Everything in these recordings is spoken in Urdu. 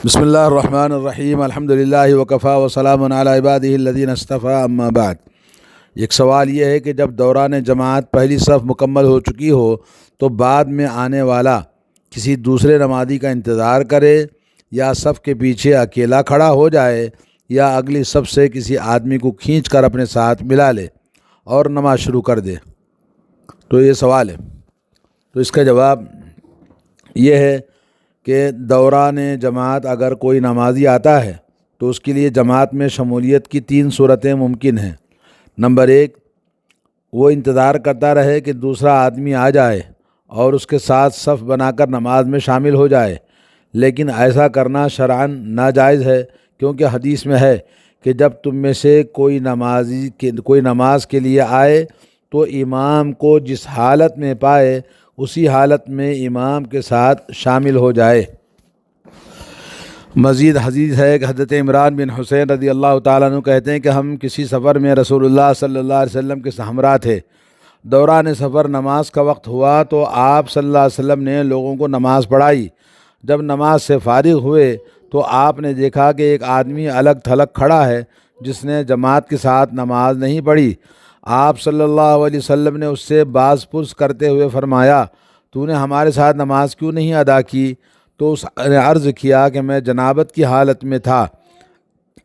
بسم اللہ الرحمن الرحیم الحمدللہ وکفیٰ وسلام علی عبادہ الذین اصطفیٰ اما بعد۔ ایک سوال یہ ہے کہ جب دوران جماعت پہلی صف مکمل ہو چکی ہو تو بعد میں آنے والا کسی دوسرے نمازی کا انتظار کرے یا صف کے پیچھے اکیلا کھڑا ہو جائے یا اگلی صف سے کسی آدمی کو کھینچ کر اپنے ساتھ ملا لے اور نماز شروع کر دے؟ تو یہ سوال ہے۔ تو اس کا جواب یہ ہے کہ دوران جماعت اگر کوئی نمازی آتا ہے تو اس کے لیے جماعت میں شمولیت کی 3 صورتیں ممکن ہیں۔ نمبر 1، وہ انتظار کرتا رہے کہ دوسرا آدمی آ جائے اور اس کے ساتھ صف بنا کر نماز میں شامل ہو جائے، لیکن ایسا کرنا شرعاً ناجائز ہے، کیونکہ حدیث میں ہے کہ جب تم میں سے کوئی نماز کے لیے آئے تو امام کو جس حالت میں پائے اسی حالت میں امام کے ساتھ شامل ہو جائے۔ مزید حدیث ہے کہ حضرت عمران بن حسین رضی اللہ تعالیٰ عنہ کہتے ہیں کہ ہم کسی سفر میں رسول اللہ صلی اللہ علیہ وسلم کے ہمراہ تھے۔ دوران سفر نماز کا وقت ہوا تو آپ صلی اللہ علیہ وسلم نے لوگوں کو نماز پڑھائی۔ جب نماز سے فارغ ہوئے تو آپ نے دیکھا کہ ایک آدمی الگ تھلگ کھڑا ہے جس نے جماعت کے ساتھ نماز نہیں پڑھی۔ آپ صلی اللہ علیہ وسلم نے اس سے باز پرس کرتے ہوئے فرمایا، تو نے ہمارے ساتھ نماز کیوں نہیں ادا کی؟ تو اس نے عرض کیا کہ میں جنابت کی حالت میں تھا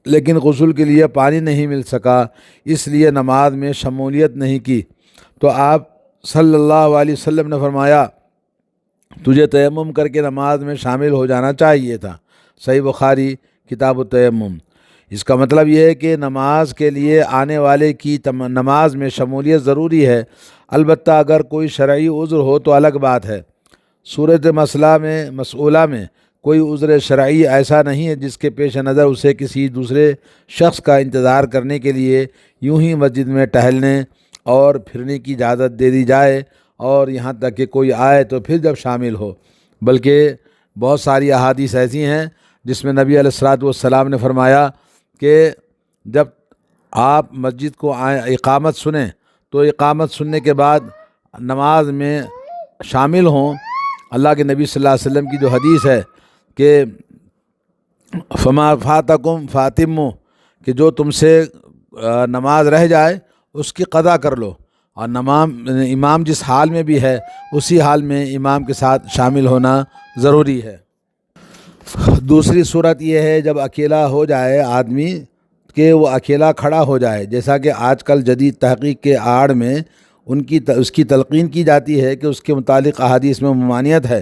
لیکن غسل کے لیے پانی نہیں مل سکا، اس لیے نماز میں شمولیت نہیں کی۔ تو آپ صلی اللہ علیہ وسلم نے فرمایا، تجھے تیمم کر کے نماز میں شامل ہو جانا چاہیے تھا۔ صحیح بخاری کتاب التیمم۔ اس کا مطلب یہ ہے کہ نماز کے لیے آنے والے کی نماز میں شمولیت ضروری ہے، البتہ اگر کوئی شرعی عذر ہو تو الگ بات ہے۔ صورت مسئولہ میں کوئی عذر شرعی ایسا نہیں ہے جس کے پیش نظر اسے کسی دوسرے شخص کا انتظار کرنے کے لیے یوں ہی مسجد میں ٹہلنے اور پھرنے کی اجازت دے دی جائے اور یہاں تک کہ کوئی آئے تو پھر جب شامل ہو، بلکہ بہت ساری احادیث ایسی ہیں جس میں نبی علیہ الصلوۃ والسلام نے فرمایا کہ جب آپ مسجد کو اقامت سنیں تو اقامت سننے کے بعد نماز میں شامل ہوں۔ اللہ کے نبی صلی اللہ علیہ وسلم کی جو حدیث ہے کہ فما فاتکم فاتموا، کہ جو تم سے نماز رہ جائے اس کی قضا کر لو، اور امام جس حال میں بھی ہے اسی حال میں امام کے ساتھ شامل ہونا ضروری ہے۔ دوسری صورت یہ ہے جب اکیلا ہو جائے آدمی کہ وہ اکیلا کھڑا ہو جائے، جیسا کہ آج کل جدید تحقیق کے آڑ میں اس کی تلقین کی جاتی ہے کہ اس کے متعلق احادیث میں ممانعت ہے۔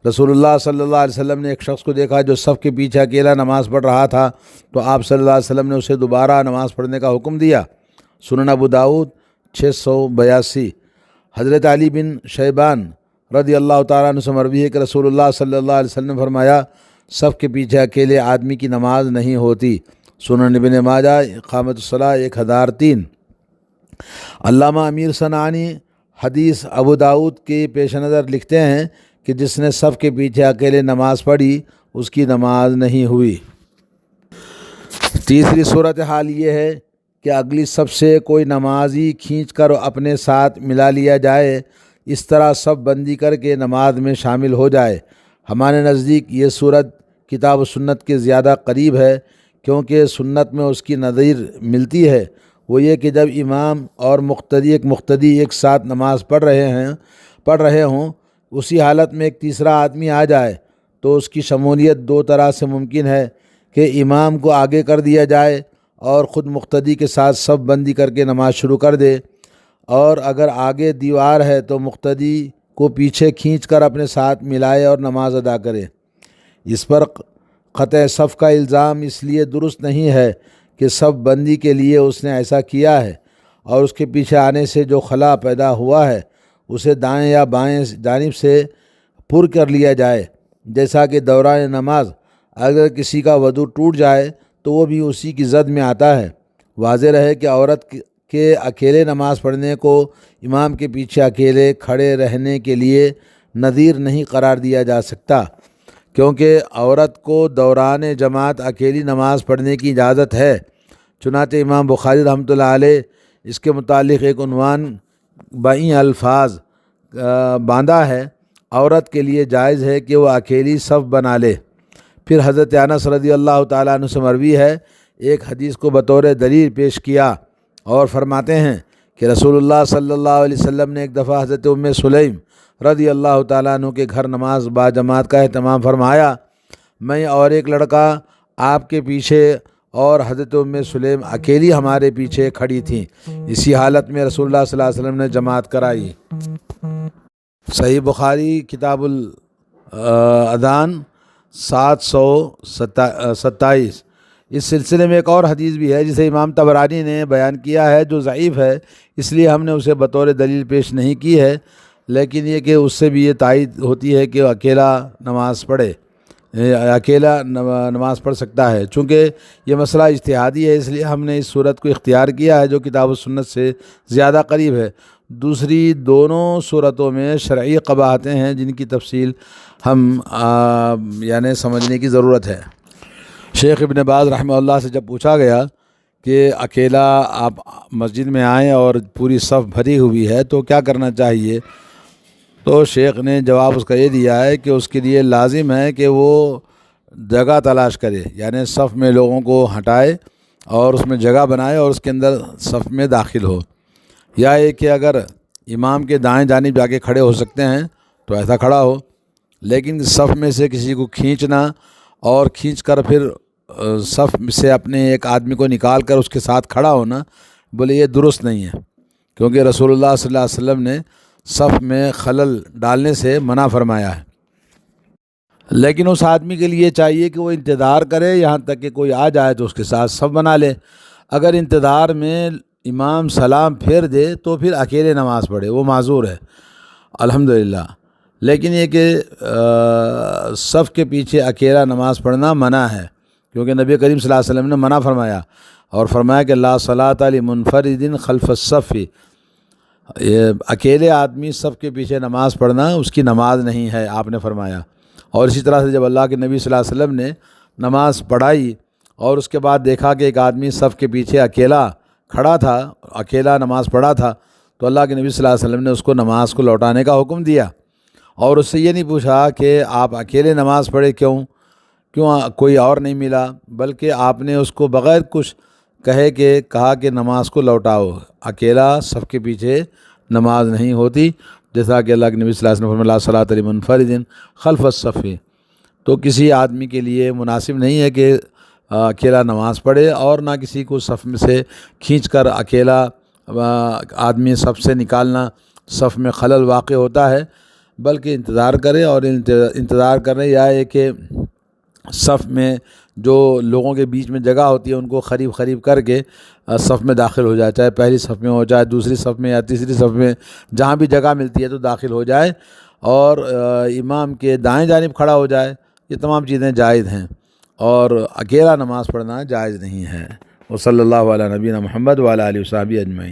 رسول اللہ صلی اللہ علیہ وسلم نے ایک شخص کو دیکھا جو صف کے پیچھے اکیلا نماز پڑھ رہا تھا، تو آپ صلی اللہ علیہ وسلم نے اسے دوبارہ نماز پڑھنے کا حکم دیا۔ سنن ابو داؤد 682۔ حضرت علی بن شیبان رضی اللہ تعالیٰ عنہ سے مروی ہے کہ رسول اللہ صلی اللہ علیہ وسلم نے فرمایا، صف کے پیچھے اکیلے آدمی کی نماز نہیں ہوتی۔ سنن ابن ماجہ اقامت الصلاۃ 1003۔ علامہ امیر صنعانی حدیث ابو داؤد کے پیش نظر لکھتے ہیں کہ جس نے صف کے پیچھے اکیلے نماز پڑھی اس کی نماز نہیں ہوئی۔ تیسری صورتحال یہ ہے کہ اگلی صف سے کوئی نمازی کھینچ کر اپنے ساتھ ملا لیا جائے، اس طرح صف بندی کر کے نماز میں شامل ہو جائے۔ ہمارے نزدیک یہ صورت کتاب و سنت کے زیادہ قریب ہے، کیونکہ سنت میں اس کی نظیر ملتی ہے، وہ یہ کہ جب امام اور مقتدی ایک ساتھ نماز پڑھ رہے ہوں، اسی حالت میں ایک تیسرا آدمی آ جائے تو اس کی شمولیت 2 طرح سے ممکن ہے کہ امام کو آگے کر دیا جائے اور خود مقتدی کے ساتھ صف بندی کر کے نماز شروع کر دے، اور اگر آگے دیوار ہے تو مقتدی کو پیچھے کھینچ کر اپنے ساتھ ملائے اور نماز ادا کرے۔ اس پر قطع صف کا الزام اس لیے درست نہیں ہے کہ صف بندی کے لیے اس نے ایسا کیا ہے اور اس کے پیچھے آنے سے جو خلا پیدا ہوا ہے اسے دائیں یا بائیں جانب سے پر کر لیا جائے، جیسا کہ دوران نماز اگر کسی کا وضو ٹوٹ جائے تو وہ بھی اسی کی زد میں آتا ہے۔ واضح رہے کہ عورت کے اکیلے نماز پڑھنے کو امام کے پیچھے اکیلے کھڑے رہنے کے لیے نظیر نہیں قرار دیا جا سکتا، کیونکہ عورت کو دوران جماعت اکیلی نماز پڑھنے کی اجازت ہے۔ چنانچہ امام بخاری رحمۃ اللہ علیہ اس کے متعلق ایک عنوان بائیں الفاظ باندھا ہے، عورت کے لیے جائز ہے کہ وہ اکیلی صف بنا لے، پھر حضرت انس رضی اللہ تعالیٰ عنہ سے مروی ہے، ایک حدیث کو بطور دلیل پیش کیا اور فرماتے ہیں کہ رسول اللہ صلی اللہ علیہ وسلم نے ایک دفعہ حضرت ام سلیم رضی اللہ تعالیٰ عنہ کے گھر نماز با جماعت کا اہتمام فرمایا۔ میں اور ایک لڑکا آپ کے پیچھے اور حضرت ام سلیم اکیلی ہمارے پیچھے کھڑی تھیں۔ اسی حالت میں رسول اللہ صلی اللہ علیہ وسلم نے جماعت کرائی۔ صحیح بخاری کتاب الاذان 727۔ اس سلسلے میں ایک اور حدیث بھی ہے جسے امام طبرانی نے بیان کیا ہے، جو ضعیف ہے، اس لیے ہم نے اسے بطور دلیل پیش نہیں کی ہے، لیکن یہ کہ اس سے بھی یہ تائید ہوتی ہے کہ اکیلا نماز پڑھے، اکیلا نماز پڑھ سکتا ہے۔ چونکہ یہ مسئلہ اجتہادی ہے، اس لیے ہم نے اس صورت کو اختیار کیا ہے جو کتاب و سنت سے زیادہ قریب ہے۔ دوسری دونوں صورتوں میں شرعی قباحتیں ہیں جن کی تفصیل ہم یعنی سمجھنے کی ضرورت ہے۔ شیخ ابن باز رحمہ اللہ سے جب پوچھا گیا کہ اکیلا آپ مسجد میں آئیں اور پوری صف بھری ہوئی ہے تو کیا کرنا چاہیے، تو شیخ نے جواب اس کا یہ دیا ہے کہ اس کے لیے لازم ہے کہ وہ جگہ تلاش کرے، یعنی صف میں لوگوں کو ہٹائے اور اس میں جگہ بنائے اور اس کے اندر صف میں داخل ہو، یا یہ کہ اگر امام کے دائیں جانب جا کے کھڑے ہو سکتے ہیں تو ایسا کھڑا ہو، لیکن صف میں سے کسی کو کھینچنا اور کھینچ کر پھر صف سے اپنے ایک آدمی کو نکال کر اس کے ساتھ کھڑا ہونا، بولے یہ درست نہیں ہے، کیونکہ رسول اللہ صلی اللہ علیہ وسلم نے صف میں خلل ڈالنے سے منع فرمایا ہے۔ لیکن اس آدمی کے لیے چاہیے کہ وہ انتظار کرے یہاں تک کہ کوئی آ جائے تو اس کے ساتھ صف بنا لے۔ اگر انتظار میں امام سلام پھیر دے تو پھر اکیلے نماز پڑھے، وہ معذور ہے الحمدللہ۔ لیکن یہ کہ صف کے پیچھے اکیلا نماز پڑھنا منع ہے، کیونکہ نبی کریم صلی اللہ علیہ وسلم نے منع فرمایا اور فرمایا کہ لا صلاۃ لمنفرد خلف الصف، یہ اکیلے آدمی صف کے پیچھے نماز پڑھنا اس کی نماز نہیں ہے، آپ نے فرمایا۔ اور اسی طرح سے جب اللہ کے نبی صلی اللہ علیہ وسلم نے نماز پڑھائی اور اس کے بعد دیکھا کہ ایک آدمی صف کے پیچھے اکیلا کھڑا تھا، اکیلا نماز پڑھا تھا، تو اللہ کے نبی صلی اللہ علیہ وسلم نے اس کو نماز کو لوٹانے کا حکم دیا، اور اس سے یہ نہیں پوچھا کہ آپ اکیلے نماز پڑھے کیوں کوئی اور نہیں ملا، بلکہ آپ نے اس کو بغیر کچھ کہا کہ نماز کو لوٹاؤ، اکیلا صف کے پیچھے نماز نہیں ہوتی، جیسا کہ اللہ کے نبی صلی اللہ علیہ وسلم فرمایا لا صلاۃ لمنفرد خلف الصف۔ تو کسی آدمی کے لیے مناسب نہیں ہے کہ اکیلا نماز پڑھے، اور نہ کسی کو صف میں سے کھینچ کر اکیلا آدمی صف سے نکالنا، صف میں خلل واقع ہوتا ہے، بلکہ انتظار کرے، اور انتظار کرنے یا یہ کہ صف میں جو لوگوں کے بیچ میں جگہ ہوتی ہے ان کو قریب کر کے صف میں داخل ہو جائے، چاہے پہلی صف میں ہو، چاہے دوسری صف میں یا تیسری صف میں، جہاں بھی جگہ ملتی ہے تو داخل ہو جائے، اور امام کے دائیں جانب کھڑا ہو جائے۔ یہ تمام چیزیں جائز ہیں، اور اکیلا نماز پڑھنا جائز نہیں ہے۔ وصلی اللہ علی نبینا محمد وعلی آلہ وصحبہ اجمعین۔